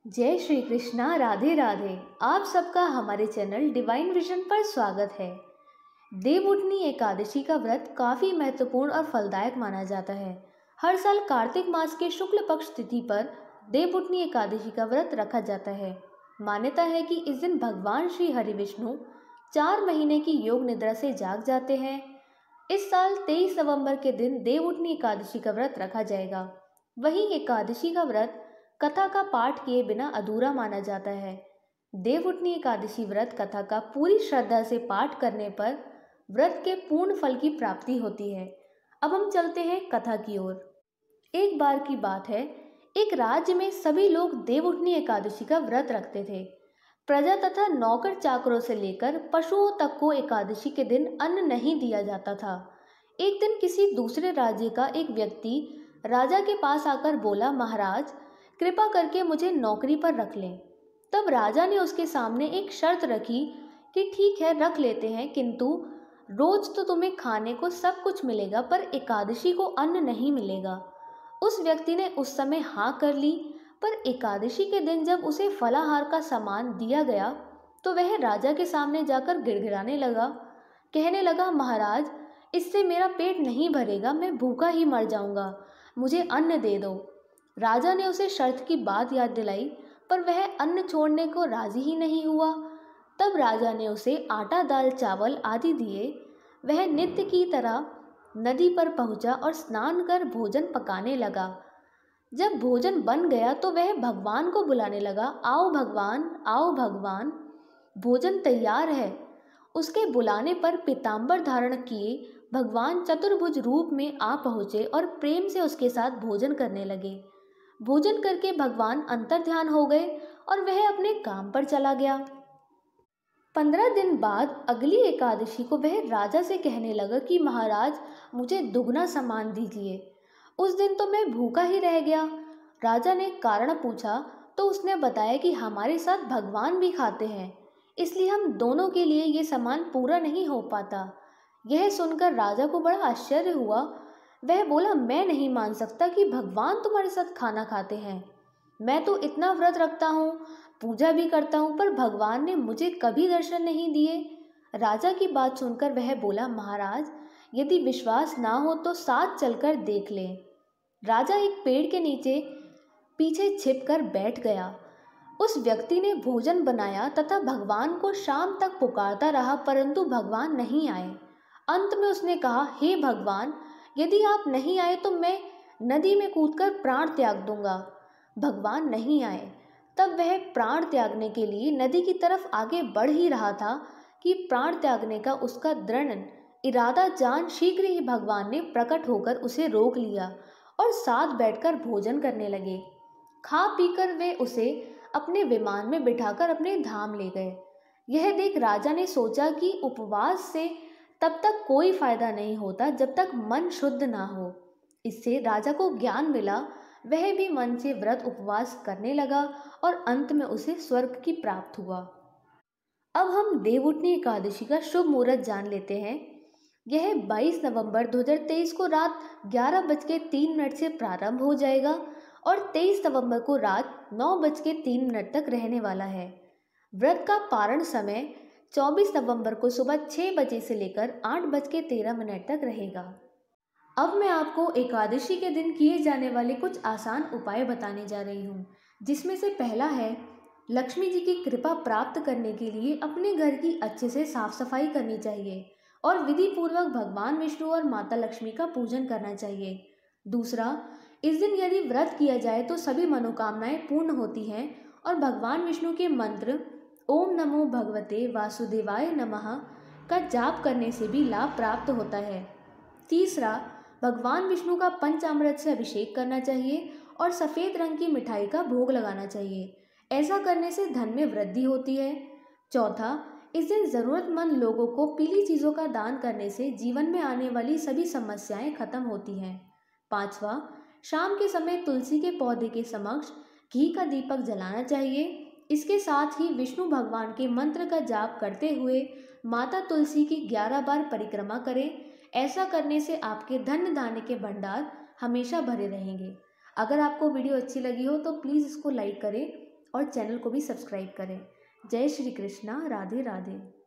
जय श्री कृष्णा। राधे राधे। आप सबका हमारे चैनल डिवाइन विजन पर स्वागत है। देवउठनी एकादशी का व्रत काफ़ी महत्वपूर्ण और फलदायक माना जाता है। हर साल कार्तिक मास के शुक्ल पक्ष तिथि पर देवउठनी एकादशी का व्रत रखा जाता है। मान्यता है कि इस दिन भगवान श्री हरि विष्णु 4 महीने की योग निद्रा से जाग जाते हैं। इस साल 23 नवंबर के दिन देवउठनी एकादशी का व्रत रखा जाएगा। वहीं एकादशी का व्रत कथा का पाठ किए बिना अधूरा माना जाता है। देवउठनी एकादशी व्रत कथा का पूरी श्रद्धा से पाठ करने पर व्रत के पूर्ण फल की प्राप्ति होती है। अब हम चलते हैं कथा की ओर। एक बार की बात है, एक राज्य में सभी लोग देवउठनी एकादशी का व्रत रखते थे। प्रजा तथा नौकर चाकरों से लेकर पशुओं तक को एकादशी के दिन अन्न नहीं दिया जाता था। एक दिन किसी दूसरे राज्य का एक व्यक्ति राजा के पास आकर बोला, महाराज कृपा करके मुझे नौकरी पर रख लें। तब राजा ने उसके सामने एक शर्त रखी कि ठीक है, रख लेते हैं, किंतु रोज तो तुम्हें खाने को सब कुछ मिलेगा, पर एकादशी को अन्न नहीं मिलेगा। उस व्यक्ति ने उस समय हाँ कर ली, पर एकादशी के दिन जब उसे फलाहार का सामान दिया गया तो वह राजा के सामने जाकर गिड़गिड़ाने लगा, कहने लगा, महाराज इससे मेरा पेट नहीं भरेगा, मैं भूखा ही मर जाऊंगा, मुझे अन्न दे दो। राजा ने उसे शर्त की बात याद दिलाई, पर वह अन्न छोड़ने को राजी ही नहीं हुआ। तब राजा ने उसे आटा दाल चावल आदि दिए। वह नित्य की तरह नदी पर पहुंचा और स्नान कर भोजन पकाने लगा। जब भोजन बन गया तो वह भगवान को बुलाने लगा, आओ भगवान, आओ भगवान, भोजन तैयार है। उसके बुलाने पर पीताम्बर धारण किए भगवान चतुर्भुज रूप में आ पहुँचे और प्रेम से उसके साथ भोजन करने लगे। भोजन करके भगवान अंतर्ध्यान हो गए और वह अपने काम पर चला गया। 15 दिन बाद अगली एकादशी को वह राजा से कहने लगा कि महाराज मुझे दुगना सामान दीजिए। उस दिन तो मैं भूखा ही रह गया। राजा ने कारण पूछा तो उसने बताया कि हमारे साथ भगवान भी खाते हैं, इसलिए हम दोनों के लिए ये सामान पूरा नहीं हो पाता। यह सुनकर राजा को बड़ा आश्चर्य हुआ। वह बोला, मैं नहीं मान सकता कि भगवान तुम्हारे साथ खाना खाते हैं। मैं तो इतना व्रत रखता हूँ, पूजा भी करता हूँ, पर भगवान ने मुझे कभी दर्शन नहीं दिए। राजा की बात सुनकर वह बोला, महाराज यदि विश्वास ना हो तो साथ चलकर देख लें। राजा एक पेड़ के नीचे पीछे छिपकर बैठ गया। उस व्यक्ति ने भोजन बनाया तथा भगवान को शाम तक पुकारता रहा, परंतु भगवान नहीं आए। अंत में उसने कहा, हे भगवान, यदि आप नहीं आए तो मैं नदी में कूदकर प्राण त्याग दूंगा। भगवान नहीं आए। तब वह प्राण त्यागने के लिए नदी की तरफ आगे बढ़ ही रहा था कि प्राण त्यागने का उसका दृढ़ इरादा जान शीघ्र ही भगवान ने प्रकट होकर उसे रोक लिया और साथ बैठकर भोजन करने लगे। खा पीकर वे उसे अपने विमान में बिठाकर अपने धाम ले गए। यह देख राजा ने सोचा कि उपवास से तब तक कोई फायदा नहीं होता जब तक मन शुद्ध ना हो। इससे राजा को ज्ञान मिला। वह भी मन से व्रत उपवास करने लगा और अंत में उसे स्वर्ग की प्राप्त हुआ। अब हम देवउठनी एकादशी का शुभ मुहूर्त जान लेते हैं। यह 22 नवंबर 2023 को रात 11:03 से प्रारंभ हो जाएगा और 23 नवंबर को रात 9:03 तक रहने वाला है। व्रत का पारण समय 24 नवंबर को सुबह 6 बजे से लेकर 8:13 तक रहेगा। अब मैं आपको एकादशी के दिन किए जाने वाले कुछ आसान उपाय बताने जा रही हूँ, जिसमें से पहला है, लक्ष्मी जी की कृपा प्राप्त करने के लिए अपने घर की अच्छे से साफ सफाई करनी चाहिए और विधि पूर्वक भगवान विष्णु और माता लक्ष्मी का पूजन करना चाहिए। दूसरा, इस दिन यदि व्रत किया जाए तो सभी मनोकामनाएं पूर्ण होती हैं और भगवान विष्णु के मंत्र ओम नमो भगवते वासुदेवाय नमः का जाप करने से भी लाभ प्राप्त होता है। तीसरा, भगवान विष्णु का पंचामृत से अभिषेक करना चाहिए और सफ़ेद रंग की मिठाई का भोग लगाना चाहिए। ऐसा करने से धन में वृद्धि होती है। चौथा, इस दिन ज़रूरतमंद लोगों को पीली चीज़ों का दान करने से जीवन में आने वाली सभी समस्याएं खत्म होती हैं। पाँचवा, शाम के समय तुलसी के पौधे के समक्ष घी का दीपक जलाना चाहिए। इसके साथ ही विष्णु भगवान के मंत्र का जाप करते हुए माता तुलसी की 11 बार परिक्रमा करें। ऐसा करने से आपके धन धान्य के भंडार हमेशा भरे रहेंगे। अगर आपको वीडियो अच्छी लगी हो तो प्लीज़ इसको लाइक करें और चैनल को भी सब्सक्राइब करें। जय श्री कृष्णा। राधे राधे।